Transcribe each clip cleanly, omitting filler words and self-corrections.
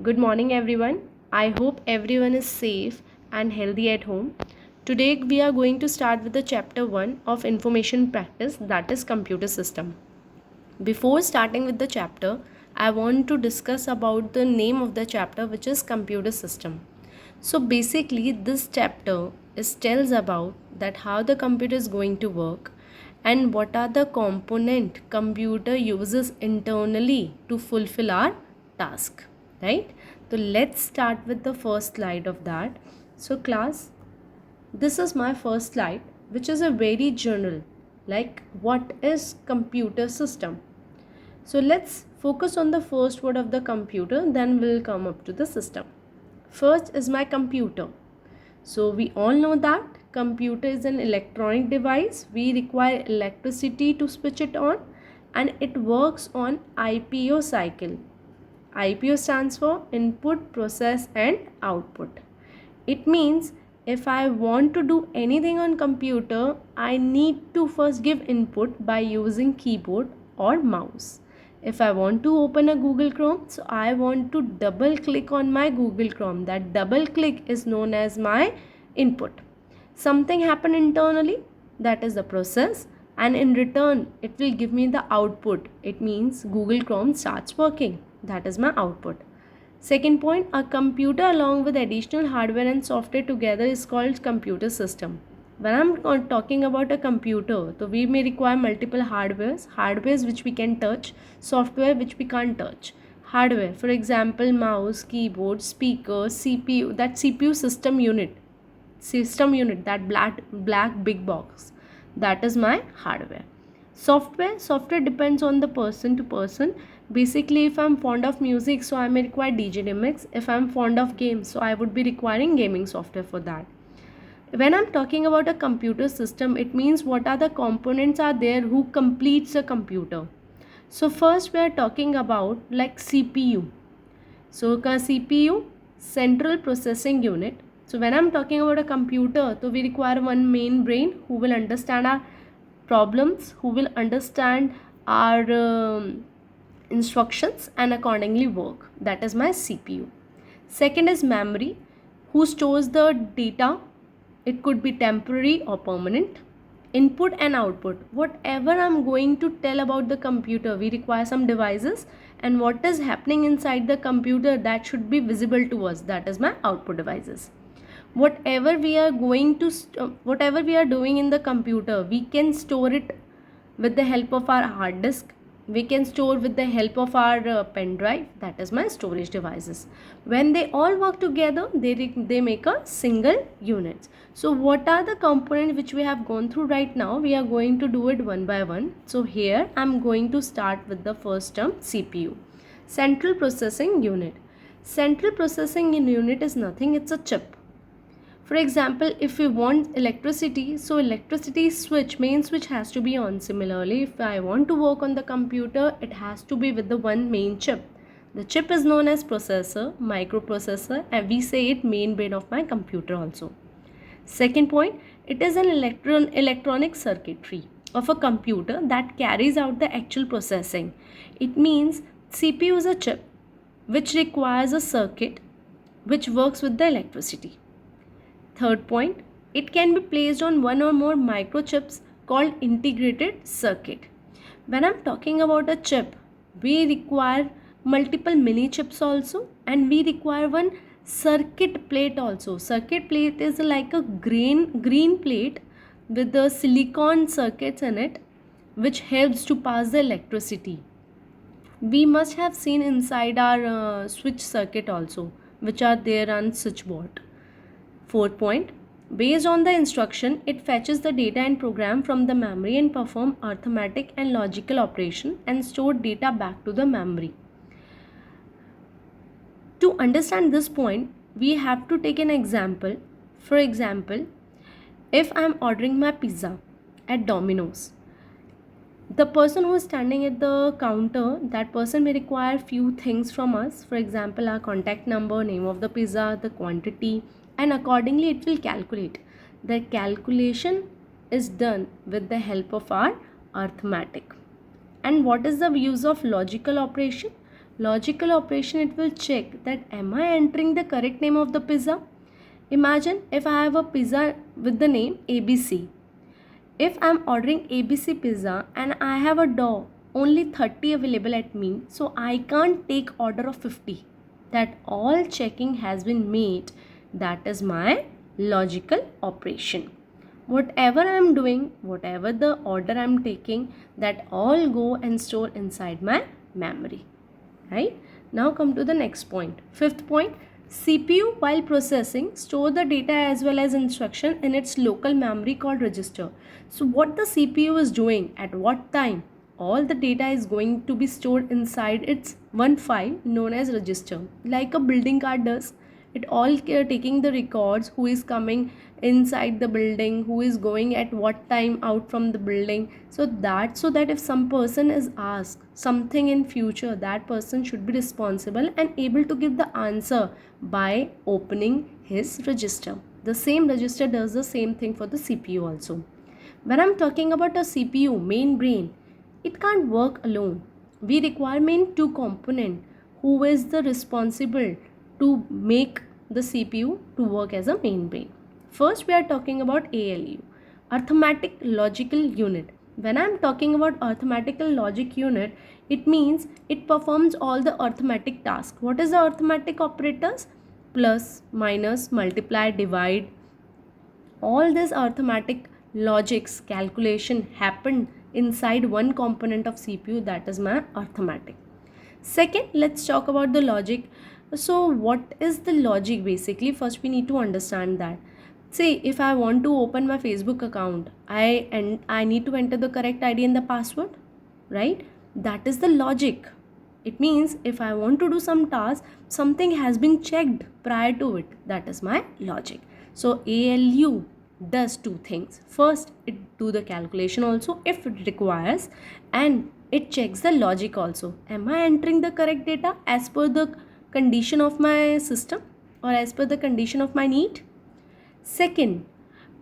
Good morning, everyone. I hope everyone is safe and healthy at home. Today, we are going to start with the chapter 1 of information practice, that is computer system. Before starting with the chapter, I want to discuss about the name of the chapter, which is computer system. So basically, this chapter tells about that how the computer is going to work and what are the component computer uses internally to fulfill our task, right? So let's start with the first slide of that. So class, this is my first slide, which is a very general, like what is computer system. So let's focus on the first word of the computer, then we'll come up to the system. First is my computer. So we all know that computer is an electronic device. We require electricity to switch it on, and it works on IPO cycle. IPO stands for input, process and output. It means if I want to do anything on computer, I need to first give input by using keyboard or mouse. If I want to open a Google Chrome, so I want to double click on my Google Chrome. That double click is known as my input. Something happened internally, that is the process, and in return it will give me the output. It means Google Chrome starts working. That is my output. Second point, a computer along with additional hardware and software together is called computer system. When I'm talking about a computer, so we may require multiple hardwares which we can touch, software which we can't touch. Hardware, for example, mouse, keyboard, speaker, CPU, that CPU system unit, that black big box, that is my hardware. Software depends on the person to person. Basically, if I'm fond of music, so I may require DJ Remix. If I'm fond of games, so I would be requiring gaming software for that. When I'm talking about a computer system, it means what are the components are there who completes a computer. So first we are talking about like CPU. So CPU, central processing unit. So when I'm talking about a computer, so we require one main brain who will understand our problems, who will understand our instructions and accordingly work. That is my CPU. Second is memory, who stores the data. It could be temporary or permanent. Input and output, whatever I'm going to tell about the computer, we require some devices, and what is happening inside the computer, that should be visible to us. That is my output devices. Whatever we are doing in the computer, we can store it with the help of our hard disk. We can store with the help of our pen drive. That is my storage devices. When they all work together, they make a single unit. So what are the components which we have gone through right now? We are going to do it one by one. So here I'm going to start with the first term, CPU, central processing unit. Central processing unit is nothing, it's a chip. For example, if we want electricity, so electricity switch, main switch has to be on. Similarly, if I want to work on the computer, it has to be with the one main chip. The chip is known as processor, microprocessor, and we say it main brain of my computer also. Second point, it is an electronic circuitry of a computer that carries out the actual processing. It means CPU is a chip which requires a circuit which works with the electricity. Third point, it can be placed on one or more microchips called integrated circuit. When I'm talking about a chip, we require multiple mini chips also, and we require one circuit plate also. Circuit plate is like a green plate with the silicon circuits in it, which helps to pass the electricity. We must have seen inside our switch circuit also, which are there on switchboard. Fourth point, based on the instruction, it fetches the data and program from the memory and perform arithmetic and logical operation and store data back to the memory. To understand this point, we have to take an example. For example, if I am ordering my pizza at Domino's, the person who is standing at the counter, that person may require few things from us. For example, our contact number, name of the pizza, the quantity, and accordingly it will calculate. The calculation is done with the help of our arithmetic. And what is the use of logical operation? Logical operation, it will check that am I entering the correct name of the pizza. Imagine if I have a pizza with the name ABC. If I'm ordering ABC pizza and I have a dough only 30 available at me, so I can't take order of 50. That all checking has been made. That is my logical operation. Whatever I'm doing, whatever the order I'm taking, that all go and store inside my memory. Right? Now come to the next point. Fifth point, CPU while processing store the data as well as instruction in its local memory called register. So what the CPU is doing at what time? All the data is going to be stored inside its one file known as register, like a building card does. It all taking the records, who is coming inside the building, who is going at what time out from the building, so that if some person is asked something in future, that person should be responsible and able to give the answer by opening his register. The same register does the same thing for the CPU also. When I'm talking about a CPU, main brain, it can't work alone. We require main two component who is the responsible to make the CPU to work as a main brain. First, we are talking about ALU, arithmetic logical unit. When I am talking about arithmetical logic unit, it means it performs all the arithmetic tasks. What is the arithmetic operators? Plus, minus, multiply, divide. All this arithmetic logics calculation happened inside one component of CPU, that is my arithmetic. Second, let's talk about the logic. So what is the logic basically? First we need to understand that. Say if I want to open my Facebook account, I need to enter the correct ID and the password, right? That is the logic. It means if I want to do some task, something has been checked prior to it. That is my logic. So ALU does two things. First, it do the calculation also if it requires, and it checks the logic also. Am I entering the correct data as per the condition of my system or as per the condition of my need? Second,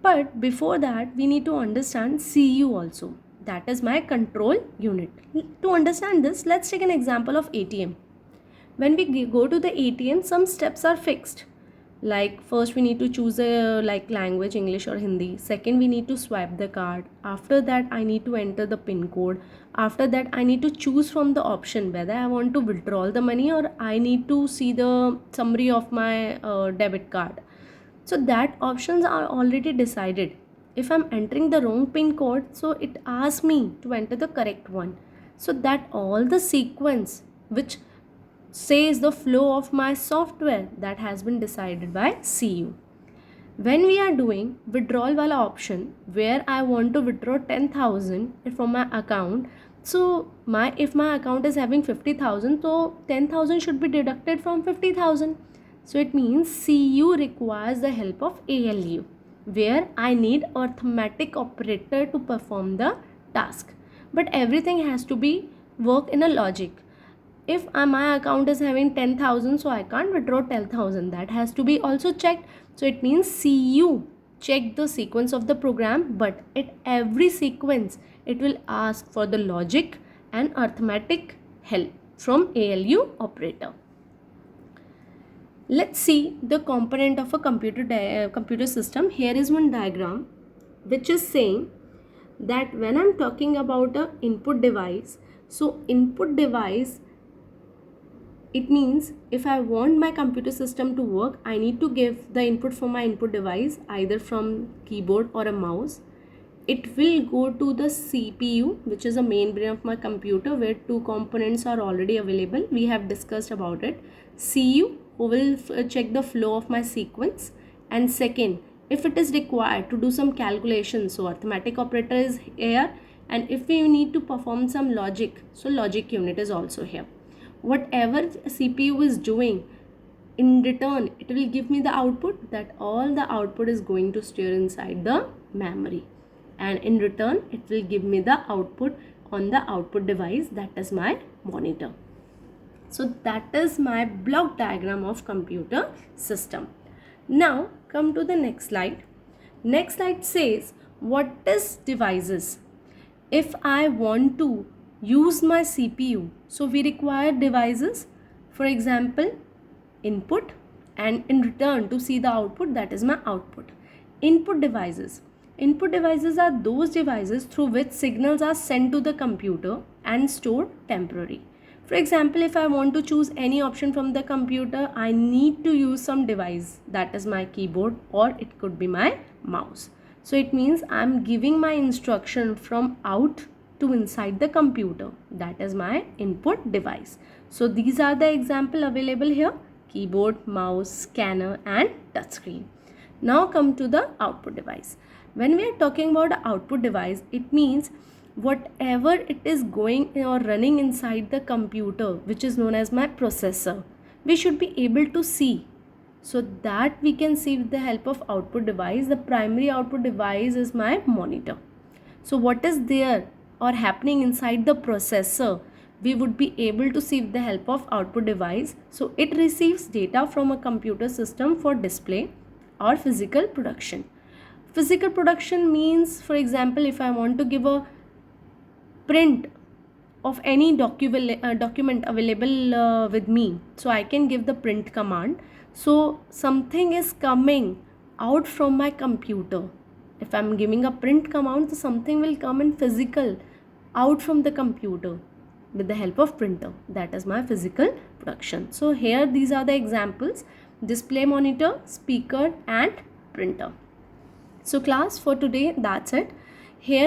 but before that we need to understand CU also. That is my control unit. To understand this, let's take an example of ATM. When we go to the ATM, some steps are fixed. Like first we need to choose a language, English or Hindi. Second, we need to swipe the card. After that I need to enter the pin code. After that I need to choose from the option whether I want to withdraw the money or I need to see the summary of my debit card. So that options are already decided. If I'm entering the wrong pin code, so it asks me to enter the correct one. So that all the sequence which says the flow of my software, that has been decided by CU. When we are doing withdrawal wala option, where I want to withdraw 10,000 from my account, so if my account is having 50,000, so 10,000 should be deducted from 50,000. So it means CU requires the help of ALU, where I need arithmetic operator to perform the task. But everything has to be work in a logic. If my account is having 10,000, so I can't withdraw 10,000. That has to be also checked. So it means CU check the sequence of the program, but at every sequence it will ask for the logic and arithmetic help from ALU operator. Let's see the component of a computer system. Here is one diagram which is saying that when I'm talking about a input device, so input device, it means if I want my computer system to work, I need to give the input for my input device either from keyboard or a mouse. It will go to the CPU, which is the main brain of my computer, where two components are already available. We have discussed about it. CU, who will check the flow of my sequence, and second, if it is required to do some calculations, so arithmetic operator is here, and if we need to perform some logic, so logic unit is also here. Whatever CPU is doing, in return it will give me the output. That all the output is going to store inside the memory, and in return it will give me the output on the output device, that is my monitor. So that is my block diagram of computer system. Now come to the next slide. Next slide says what is devices. If I want to use my CPU, so we require devices. For example, input, and in return to see the output, that is my output. Input devices. Input devices are those devices through which signals are sent to the computer and stored temporarily. For example, if I want to choose any option from the computer, I need to use some device, that is my keyboard, or it could be my mouse. So it means I'm giving my instruction from out to inside the computer, that is my input device. So these are the example available here: keyboard, mouse, scanner and touchscreen. Now come to the output device. When we are talking about the output device, it means whatever it is going or running inside the computer, which is known as my processor, we should be able to see. So that we can see with the help of output device. The primary output device is my monitor. So what is there or happening inside the processor, we would be able to see with the help of output device. So it receives data from a computer system for display or physical production. Physical production means, for example, if I want to give a print of any document available with me, so I can give the print command. So something is coming out from my computer. If I'm giving a print command, so something will come in physical out from the computer with the help of printer. That is my physical production. So here these are the examples: display monitor, speaker and printer. So class, for today that's it. Here